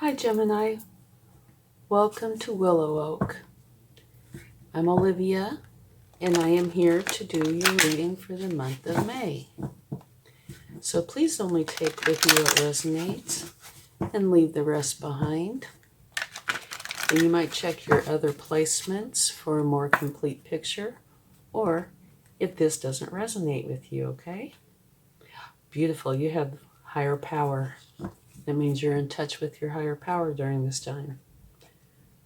Hi Gemini, welcome to WillowOAK. I'm Olivia and I am here to do your reading for the month of May. So please only take with you what resonates and leave the rest behind. And you might check your other placements for a more complete picture, or if this doesn't resonate with you, okay? Beautiful, you have higher power. That means you're in touch with your higher power during this time,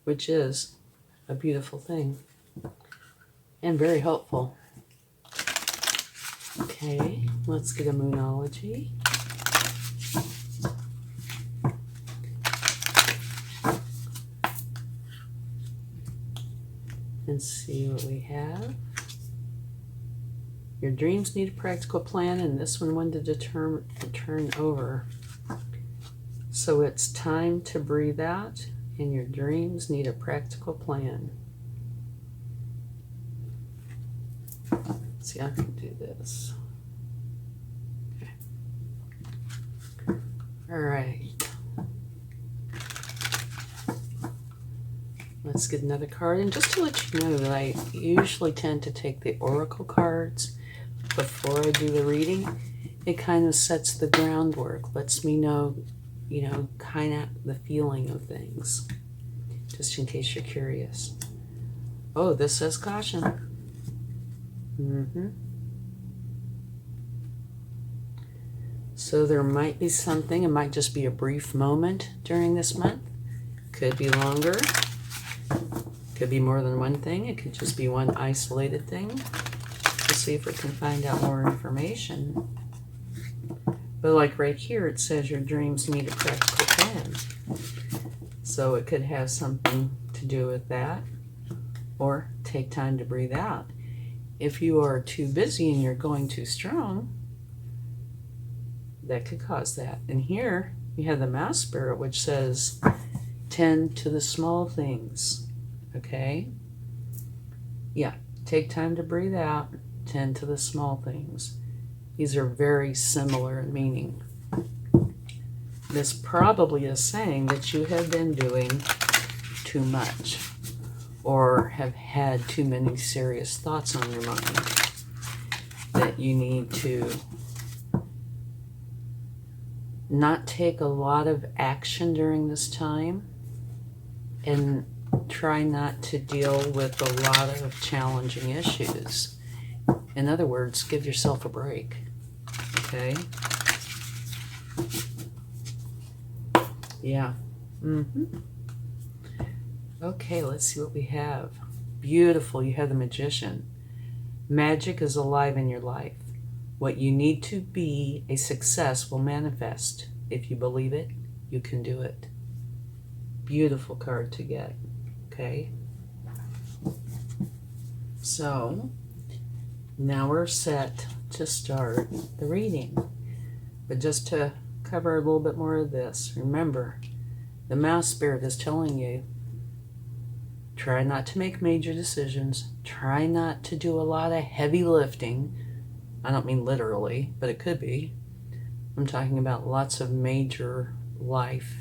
which is a beautiful thing and very helpful. Okay, let's get a Moonology. And see what we have. Your dreams need a practical plan, and this one wanted to turn over. So it's time to breathe out, and your dreams need a practical plan. Let's see, I can do this. Okay. All right. Let's get another card. And just to let you know that I usually tend to take the oracle cards before I do the reading. It kind of sets the groundwork, lets me know, kind of the feeling of things, just in case you're curious. Oh, this says caution. So there might be something, it might just be a brief moment during this month. Could be longer. Could be more than one thing. It could just be one isolated thing. We'll see if we can find out more information. But like right here, it says your dreams need a practical plan. So it could have something to do with that. Or take time to breathe out. If you are too busy and you're going too strong, that could cause that. And here you have the mouse spirit, which says tend to the small things. Okay? Yeah, take time to breathe out, tend to the small things. These are very similar in meaning. This probably is saying that you have been doing too much or have had too many serious thoughts on your mind, that you need to not take a lot of action during this time and try not to deal with a lot of challenging issues. In other words, give yourself a break, okay? Yeah. Okay, let's see what we have. Beautiful, you have the Magician. Magic is alive in your life. What you need to be a success will manifest. If you believe it, you can do it. Beautiful card to get, okay? So, now we're set to start the reading. But just to cover a little bit more of this, remember, the mouse spirit is telling you, try not to make major decisions. Try not to do a lot of heavy lifting. I don't mean literally, but it could be. I'm talking about lots of major life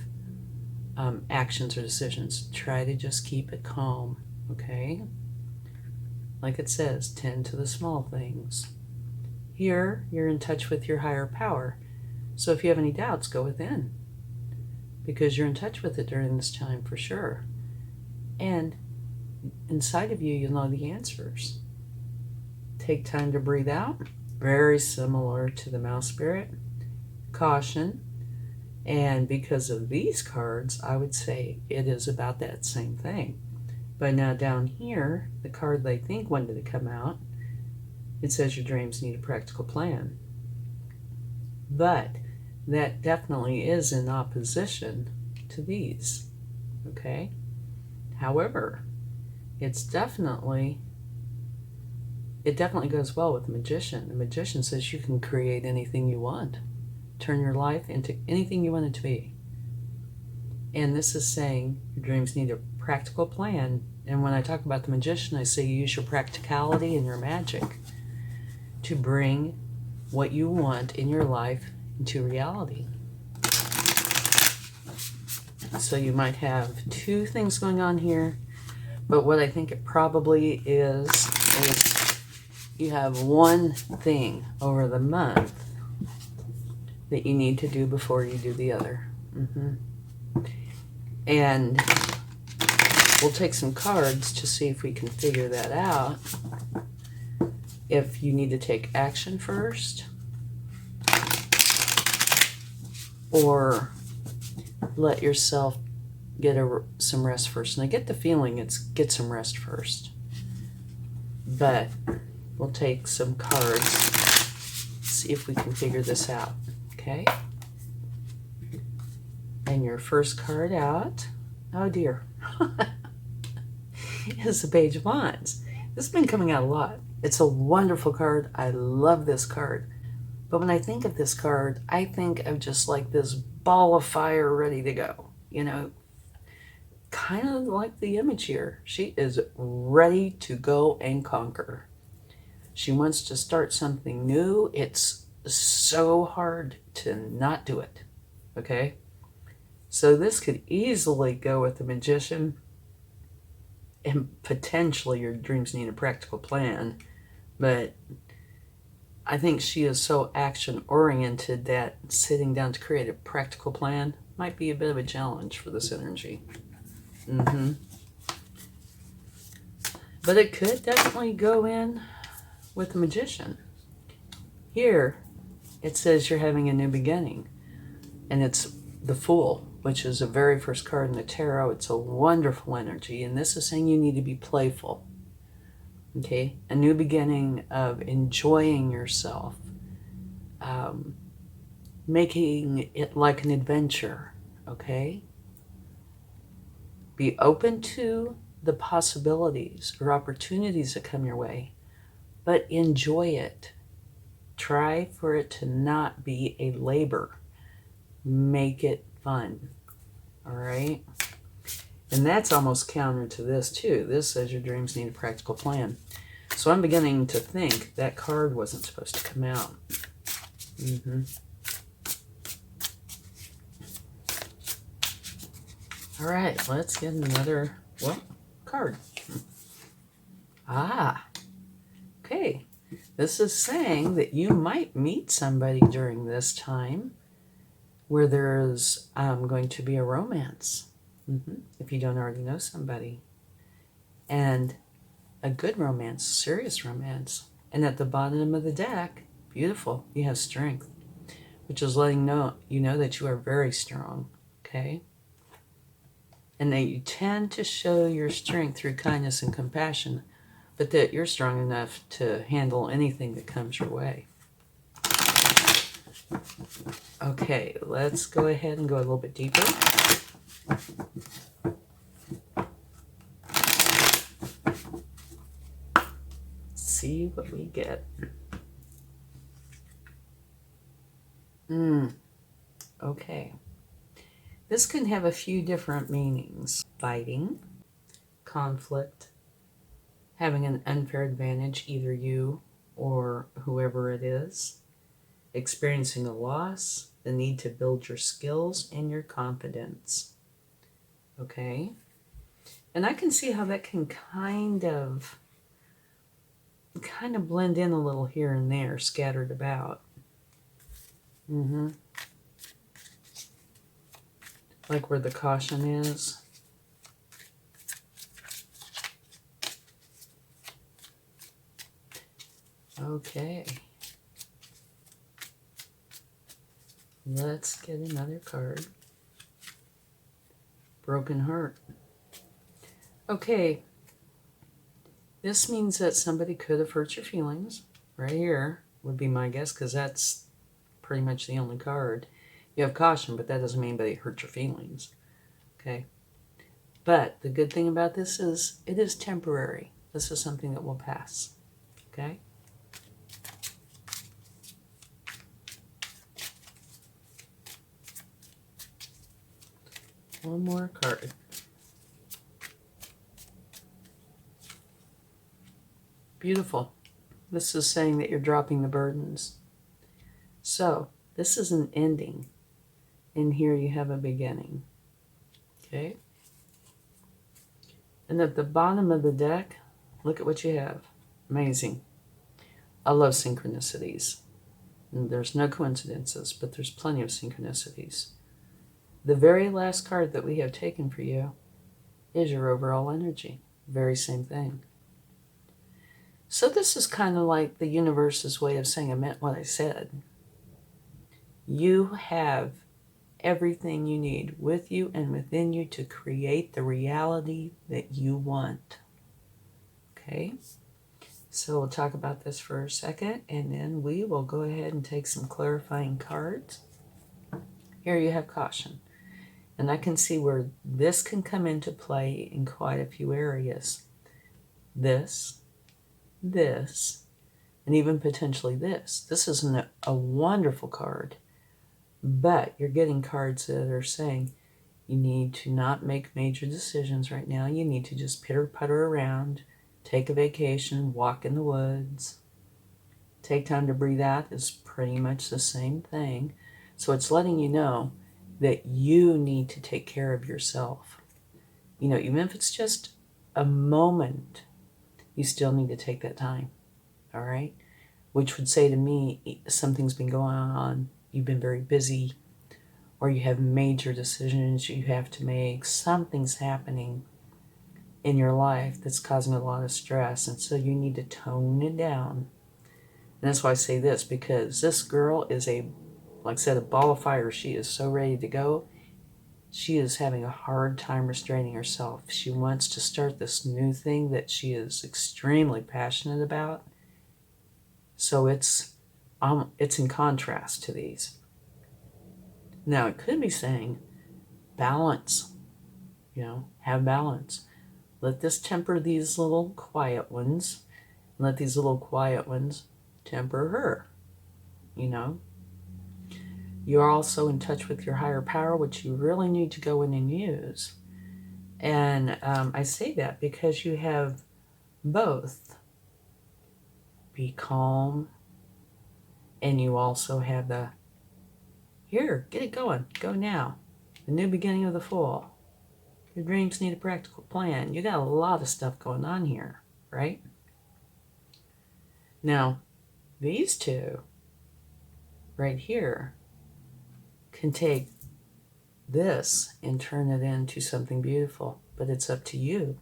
actions or decisions. Try to just keep it calm, okay? Like it says, tend to the small things. Here, you're in touch with your higher power. So if you have any doubts, go within, because you're in touch with it during this time for sure. And inside of you, you'll know the answers. Take time to breathe out. Very similar to the mouse spirit. Caution. And because of these cards, I would say it is about that same thing. But now down here, the card they think wanted to come out, it says your dreams need a practical plan. But that definitely is in opposition to these, okay? However, it definitely goes well with the Magician. The Magician says you can create anything you want. Turn your life into anything you want it to be. And this is saying your dreams need a practical plan. And when I talk about the Magician, I say use your practicality and your magic to bring what you want in your life into reality. So you might have two things going on here, but what I think it probably is you have one thing over the month that you need to do before you do the other. And we'll take some cards to see if we can figure that out. If you need to take action first, or let yourself get some rest first. And I get the feeling it's get some rest first. But we'll take some cards, see if we can figure this out. Okay? And your first card out, oh dear, is the Page of Wands. This has been coming out a lot. It's a wonderful card. I love this card. But when I think of this card, I think of just like this ball of fire ready to go. You know, kind of like the image here. She is ready to go and conquer. She wants to start something new. It's so hard to not do it. Okay? So this could easily go with the Magician, and potentially your dreams need a practical plan. But I think she is so action-oriented that sitting down to create a practical plan might be a bit of a challenge for this energy. But it could definitely go in with the Magician. Here, it says you're having a new beginning. And it's the Fool, which is the very first card in the tarot. It's a wonderful energy. And this is saying you need to be playful. Okay? A new beginning of enjoying yourself. Making it like an adventure. Okay? Be open to the possibilities or opportunities that come your way. But enjoy it. Try for it to not be a labor. Make it fun. All right? And that's almost counter to this too. This says your dreams need a practical plan. So I'm beginning to think that card wasn't supposed to come out. All right, let's get another, card. Okay. This is saying that you might meet somebody during this time where there's going to be a romance, if you don't already know somebody. And a good romance, serious romance. And at the bottom of the deck, beautiful, you have strength, which is letting you know that you are very strong, okay? And that you tend to show your strength through kindness and compassion, but that you're strong enough to handle anything that comes your way. Okay, let's go ahead and go a little bit deeper. See what we get. Okay. This can have a few different meanings. Fighting, conflict, having an unfair advantage, either you or whoever it is, experiencing a loss, the need to build your skills and your confidence. Okay? And I can see how that can kind of blend in a little here and there, scattered about. Like where the caution is. Okay. Let's get another card. Broken heart. Okay. This means that somebody could have hurt your feelings. Right here would be my guess, because that's pretty much the only card. You have caution, but that doesn't mean anybody hurt your feelings. Okay? But the good thing about this is it is temporary. This is something that will pass. Okay? One more card. Beautiful. This is saying that you're dropping the burdens. So, this is an ending. And here you have a beginning. Okay? And at the bottom of the deck, look at what you have. Amazing. I love synchronicities. And there's no coincidences, but there's plenty of synchronicities. The very last card that we have taken for you is your overall energy. Very same thing. So this is kind of like the universe's way of saying I meant what I said. You have everything you need with you and within you to create the reality that you want. Okay? So we'll talk about this for a second, and then we will go ahead and take some clarifying cards. Here you have caution. And I can see where this can come into play in quite a few areas. This, and even potentially this. This is a wonderful card, but you're getting cards that are saying you need to not make major decisions right now. You need to just pitter-putter around, take a vacation, walk in the woods, take time to breathe out is pretty much the same thing. So it's letting you know that you need to take care of yourself. You know, even if it's just a moment, you still need to take that time, all right? Which would say to me, something's been going on, you've been very busy, or you have major decisions you have to make, something's happening in your life that's causing a lot of stress, and so you need to tone it down. And that's why I say this, because this girl is like I said, a ball of fire. She is so ready to go. She is having a hard time restraining herself. She wants to start this new thing that she is extremely passionate about. So it's in contrast to these. Now, it could be saying balance. You know, have balance. Let this temper these little quiet ones. And let these little quiet ones temper her. You know. You're also in touch with your higher power, which you really need to go in and use. And I say that because you have both. Be calm. And you also have the, here, get it going. Go now. The new beginning of the fall. Your dreams need a practical plan. You got a lot of stuff going on here, right? Now, these two right here can take this and turn it into something beautiful, but it's up to you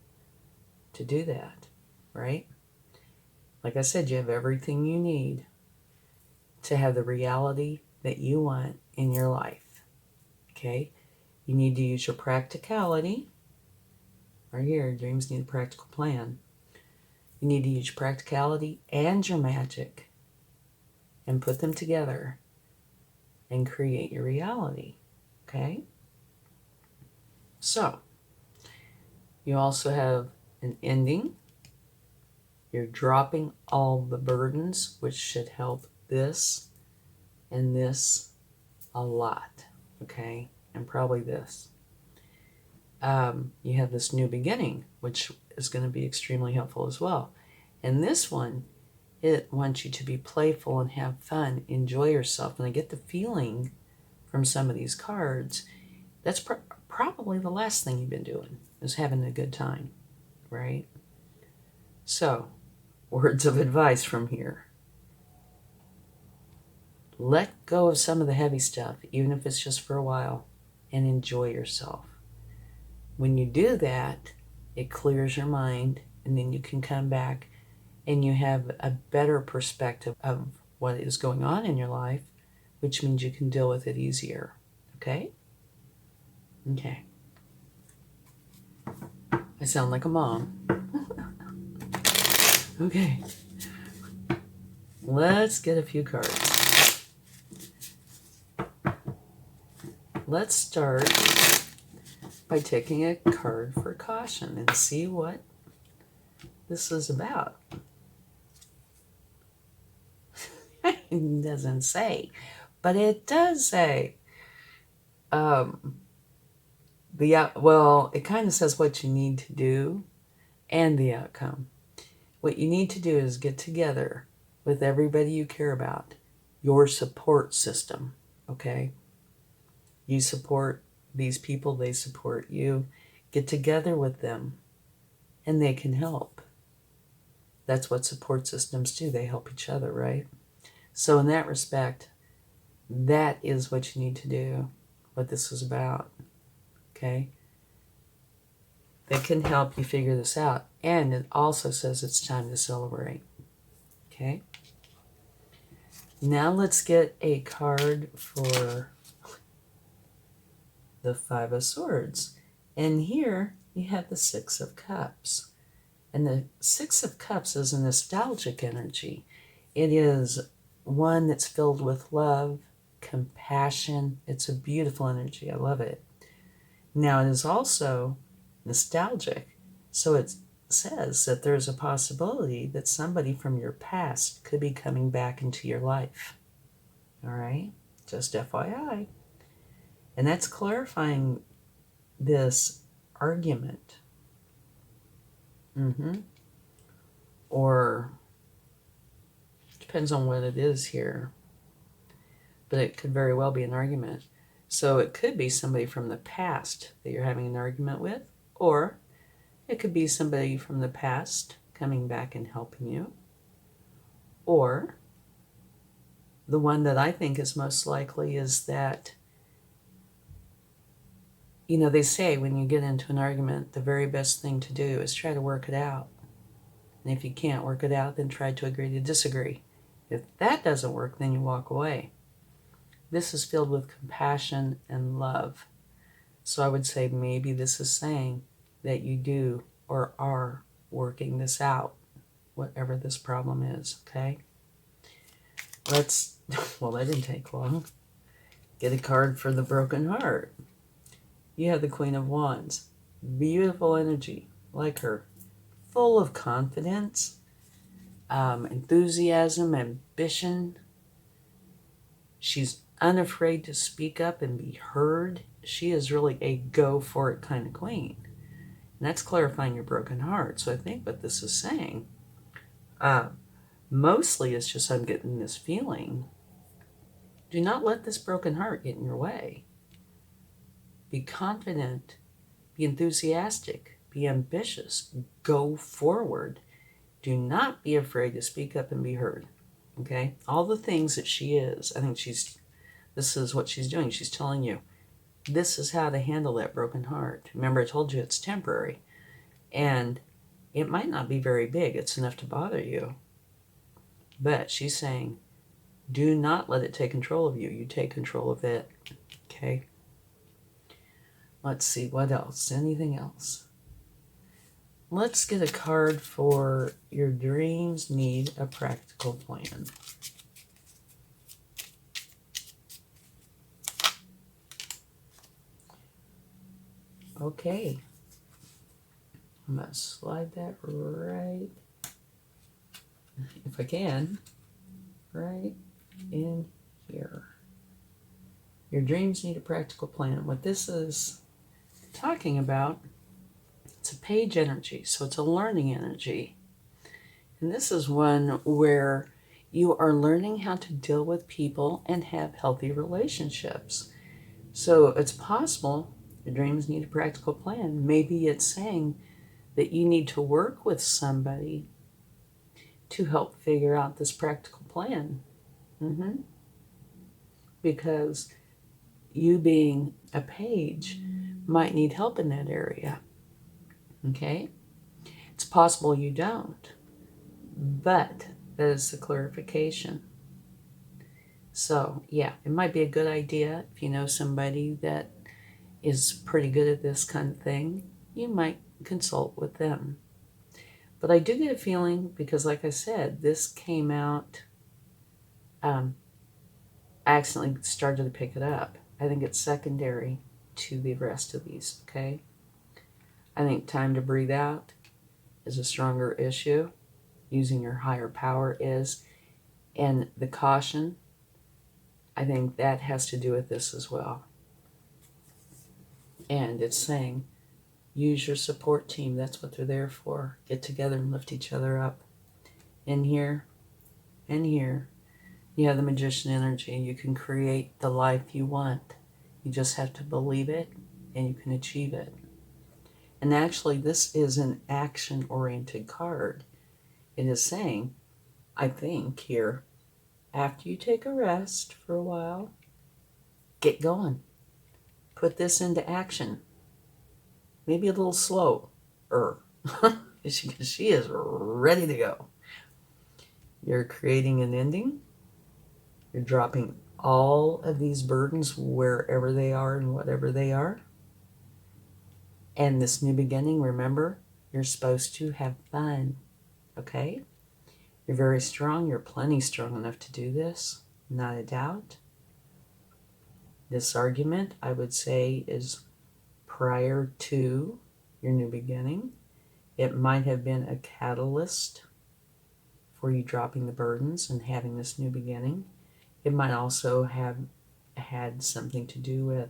to do that, right? Like I said, you have everything you need to have the reality that you want in your life, okay? You need to use your practicality. Right here, dreams need a practical plan. You need to use your practicality and your magic and put them together and create your reality, okay? So, you also have an ending. You're dropping all the burdens, which should help this and this a lot, okay? And probably this. You have this new beginning, which is going to be extremely helpful as well. And this one, it wants you to be playful and have fun, enjoy yourself. And I get the feeling from some of these cards, that's probably the last thing you've been doing, is having a good time, right? So, words of advice from here. Let go of some of the heavy stuff, even if it's just for a while, and enjoy yourself. When you do that, it clears your mind, and then you can come back and you have a better perspective of what is going on in your life, which means you can deal with it easier. Okay? Okay. I sound like a mom. Okay. Let's get a few cards. Let's start by taking a card for caution and see what this is about. It doesn't say, but it does say. Well, it kind of says what you need to do and the outcome. What you need to do is get together with everybody you care about, your support system, okay? You support these people, they support you. Get together with them and they can help. That's what support systems do. They help each other, right? So in that respect, that is what you need to do, what this is about, okay? They can help you figure this out. And it also says it's time to celebrate, okay? Now let's get a card for the Five of Swords. And here you have the Six of Cups. And the Six of Cups is a nostalgic energy. It is one that's filled with love, compassion. It's a beautiful energy. I love it. Now, it is also nostalgic. So it says that there's a possibility that somebody from your past could be coming back into your life. All right? Just FYI. And that's clarifying this argument. Or depends on what it is here. But it could very well be an argument. So it could be somebody from the past that you're having an argument with, or it could be somebody from the past coming back and helping you, or the one that I think is most likely is that, you know, they say when you get into an argument, the very best thing to do is try to work it out. And if you can't work it out, then try to agree to disagree. If that doesn't work, then you walk away. This is filled with compassion and love. So I would say maybe this is saying that you do or are working this out, whatever this problem is, okay? Well, that didn't take long. Get a card for the broken heart. You have the Queen of Wands. Beautiful energy, like her. Full of confidence, enthusiasm, ambition. She's unafraid to speak up and be heard. She is really a go-for-it kind of queen. And that's clarifying your broken heart. So I think what this is saying, mostly it's just I'm getting this feeling. Do not let this broken heart get in your way. Be confident. Be enthusiastic. Be ambitious. Go forward. Do not be afraid to speak up and be heard. Okay? All the things that she is, I think this is what she's doing. She's telling you, this is how to handle that broken heart. Remember, I told you it's temporary. And it might not be very big. It's enough to bother you. But she's saying, do not let it take control of you. You take control of it. Okay? Let's see, what else? Anything else? Let's get a card for your dreams need a practical plan. Okay. I'm going to slide that right, if I can, right in here. Your dreams need a practical plan. What this is talking about, it's a page energy, so it's a learning energy. And this is one where you are learning how to deal with people and have healthy relationships. So it's possible your dreams need a practical plan. Maybe it's saying that you need to work with somebody to help figure out this practical plan. Because you being a page might need help in that area. Okay? It's possible you don't, but that is the clarification. So, yeah, it might be a good idea if you know somebody that is pretty good at this kind of thing, you might consult with them. But I do get a feeling, because like I said, this came out, I accidentally started to pick it up. I think it's secondary to the rest of these, okay? I think time to breathe out is a stronger issue. Using your higher power is. And the caution, I think that has to do with this as well. And it's saying, use your support team. That's what they're there for. Get together and lift each other up. In here and here, you have the magician energy. You can create the life you want. You just have to believe it and you can achieve it. And actually, this is an action-oriented card. It is saying, I think here, after you take a rest for a while, get going. Put this into action. Maybe a little slower. She is ready to go. You're creating an ending. You're dropping all of these burdens wherever they are and whatever they are. And this new beginning, remember, you're supposed to have fun. Okay? You're very strong. You're plenty strong enough to do this. Not a doubt. This argument, I would say, is prior to your new beginning. It might have been a catalyst for you dropping the burdens and having this new beginning. It might also have had something to do with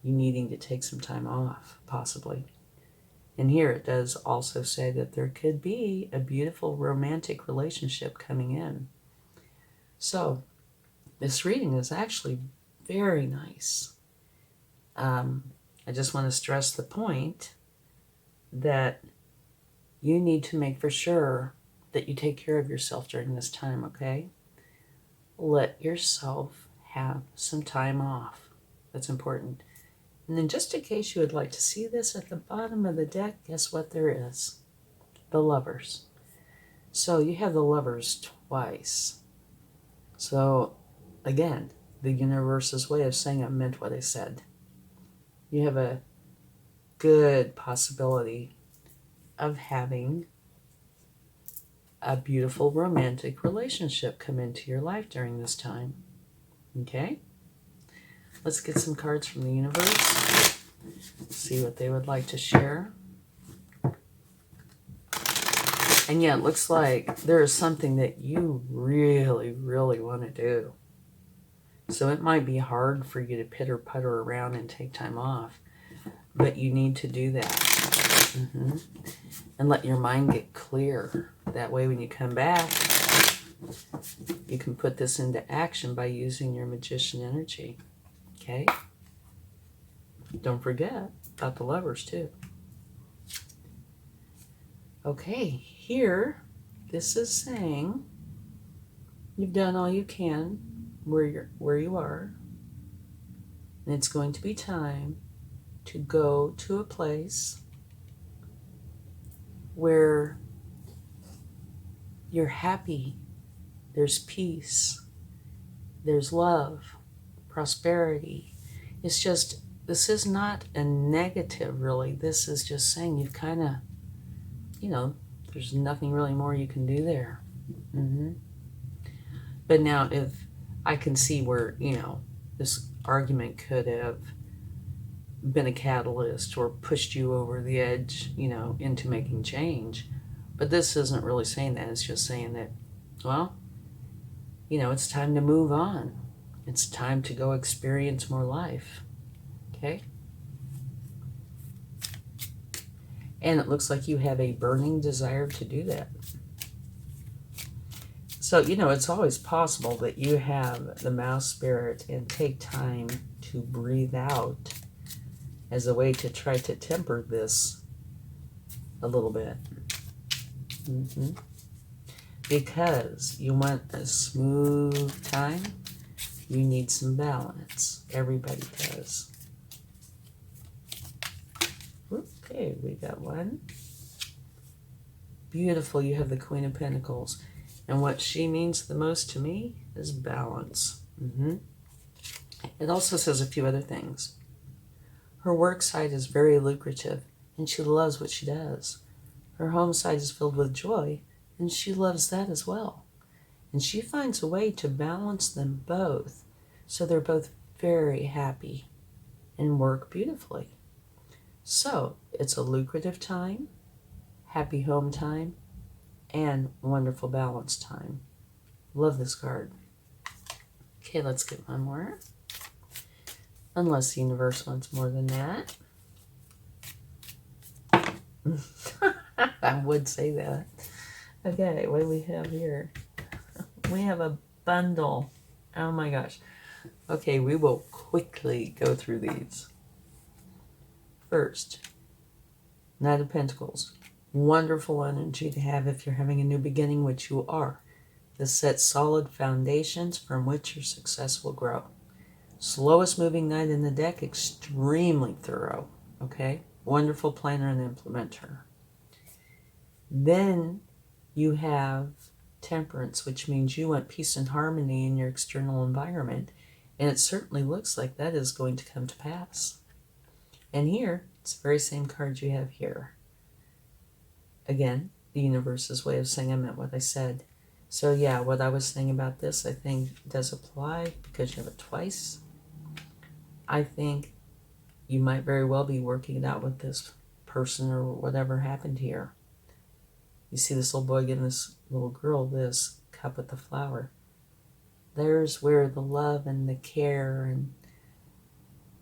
you needing to take some time off, possibly. And here it does also say that there could be a beautiful romantic relationship coming in. So this reading is actually very nice. I just want to stress the point that you need to make for sure that you take care of yourself during this time, okay? Let yourself have some time off. That's important. And then just in case you would like to see this at the bottom of the deck, guess what there is? The Lovers. So you have the Lovers twice. So again, the universe's way of saying I meant what I said. You have a good possibility of having a beautiful romantic relationship come into your life during this time. Okay? Let's get some cards from the universe. See what they would like to share. And yeah, it looks like there is something that you really, really want to do. So it might be hard for you to pitter-putter around and take time off. But you need to do that. And let your mind get clear. That way when you come back, you can put this into action by using your magician energy. Okay? Don't forget about the Lovers too. Okay, here, this is saying you've done all you can where you are. And it's going to be time to go to a place where you're happy, there's peace, there's love, prosperity. It's just, this is not a negative really. This is just saying you've kind of, there's nothing really more you can do there. But now if I can see where, this argument could have been a catalyst or pushed you over the edge, into making change. But this isn't really saying that. It's just saying that, well, it's time to move on. It's time to go experience more life. Okay? And it looks like you have a burning desire to do that. So, it's always possible that you have the mouse spirit and take time to breathe out as a way to try to temper this a little bit. Because you want a smooth time, you need some balance. Everybody does. Okay, we got one. Beautiful, you have the Queen of Pentacles. And what she means the most to me is balance. It also says a few other things. Her work site is very lucrative, and she loves what she does. Her home site is filled with joy, and she loves that as well. And she finds a way to balance them both, so they're both very happy and work beautifully. So, it's a lucrative time, happy home time, and wonderful balance time. Love this card. Okay, let's get one more. Unless the universe wants more than that. I would say that. Okay, what do we have here? We have a bundle. Oh my gosh. Okay, we will quickly go through these. First, Knight of Pentacles. Wonderful energy to have if you're having a new beginning, which you are. This sets solid foundations from which your success will grow. Slowest moving knight in the deck, extremely thorough. Okay? Wonderful planner and implementer. Then you have Temperance, which means you want peace and harmony in your external environment. And it certainly looks like that is going to come to pass. And here, it's the very same card you have here. Again, the universe's way of saying I meant what I said. So yeah, what I was saying about this, I think does apply because you have it twice. I think you might very well be working it out with this person or whatever happened here. You see this little boy giving this little girl this cup with the flower. There's where the love and the care and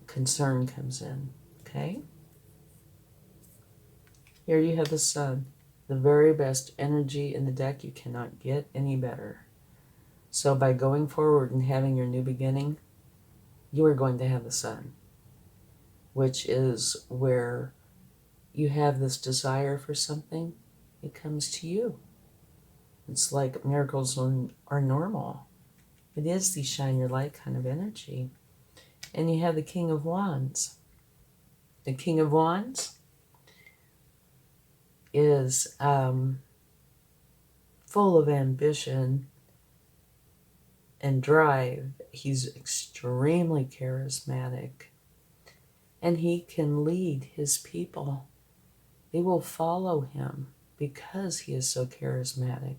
concern comes in, okay? Here you have the Sun, the very best energy in the deck. You cannot get any better. So by going forward and having your new beginning, you are going to have the Sun, which is where you have this desire for something, it comes to you. It's like miracles are normal. It is the shine your light kind of energy. And you have the King of Wands. The King of Wands is full of ambition and drive. He's extremely charismatic. And he can lead his people. They will follow him because he is so charismatic.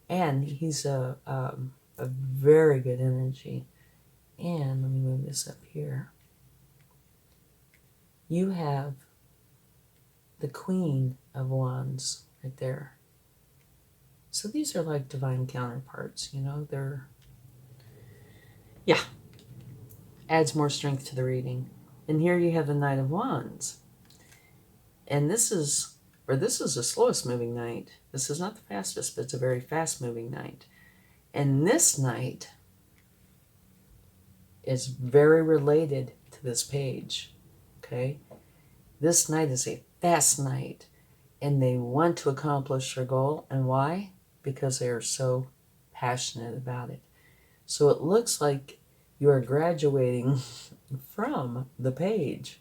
And he's a very good energy. And let me move this up here. You have the Queen of Wands right there. So these are like divine counterparts, you know, yeah, adds more strength to the reading. And here you have the Knight of Wands. And this is the slowest moving knight. This is not the fastest, but it's a very fast moving knight. And this knight is very related to this page, okay? This knight is a fast knight, and they want to accomplish their goal. And why? Because they are so passionate about it. So it looks like you are graduating from the page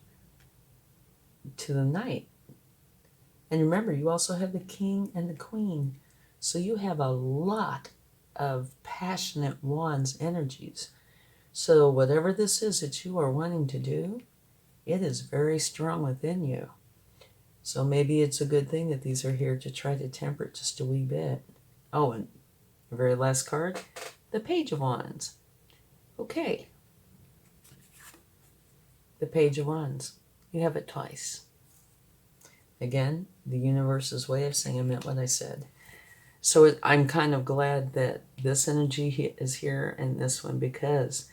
to the knight. And remember, you also have the King and the Queen. So you have a lot of passionate wands energies. So whatever this is that you are wanting to do, it is very strong within you. So maybe it's a good thing that these are here to try to temper it just a wee bit. Oh, and the very last card, the Page of Wands. Okay. The Page of Wands. You have it twice. Again, the universe's way of saying I meant what I said. So I'm kind of glad that this energy is here and this one, because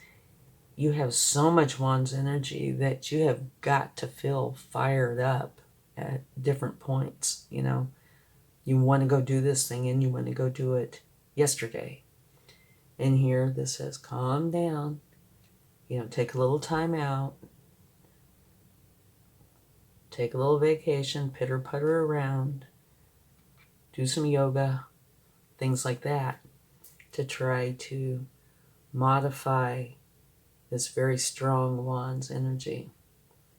you have so much Wands energy that you have got to feel fired up at different points, you know. You want to go do this thing and you want to go do it yesterday. And here this says, calm down, you know, take a little time out, take a little vacation, pitter-putter around, do some yoga, things like that, to try to modify this very strong Wands energy.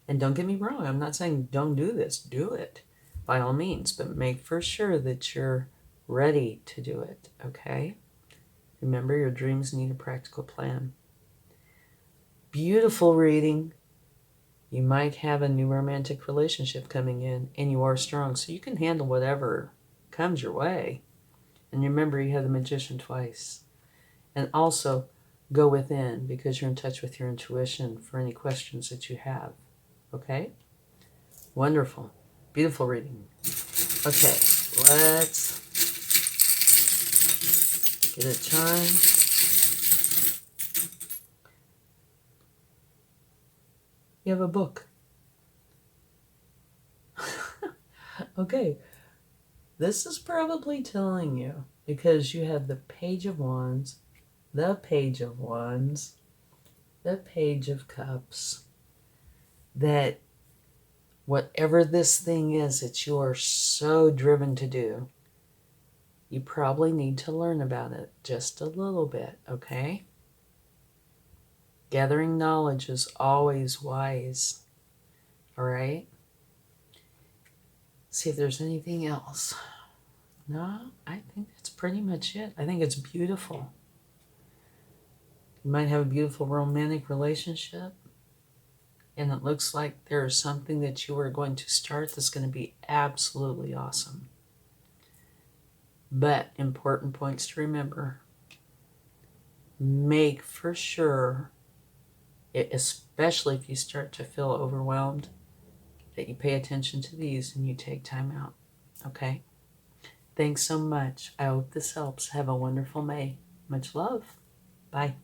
And don't get me wrong, I'm not saying don't do this. Do it, by all means, but make for sure that you're ready to do it, okay? Remember, your dreams need a practical plan. Beautiful reading. You might have a new romantic relationship coming in, and you are strong, so you can handle whatever comes your way. And remember, you have the Magician twice. And also, go within, because you're in touch with your intuition for any questions that you have. Okay? Wonderful. Beautiful reading. Okay, let's get a chime. You have a book. Okay, this is probably telling you, because you have the Page of Wands the Page of Wands, the Page of Cups, that whatever this thing is that you are so driven to do, you probably need to learn about it just a little bit, okay? Gathering knowledge is always wise, all right? See if there's anything else. No, I think that's pretty much it. I think it's beautiful. You might have a beautiful romantic relationship, and it looks like there's something that you are going to start that's going to be absolutely awesome. But important points to remember. Make for sure, especially if you start to feel overwhelmed, that you pay attention to these and you take time out. Okay? Thanks so much. I hope this helps. Have a wonderful May. Much love. Bye.